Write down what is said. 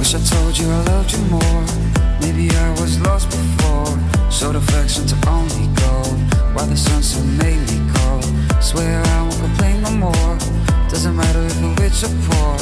Wish I told you I loved you more. Maybe I was lost before. Showed affection to only gold, while the sunset made me cold. Swear I won't complain no more. Doesn't matter if we're rich or poor.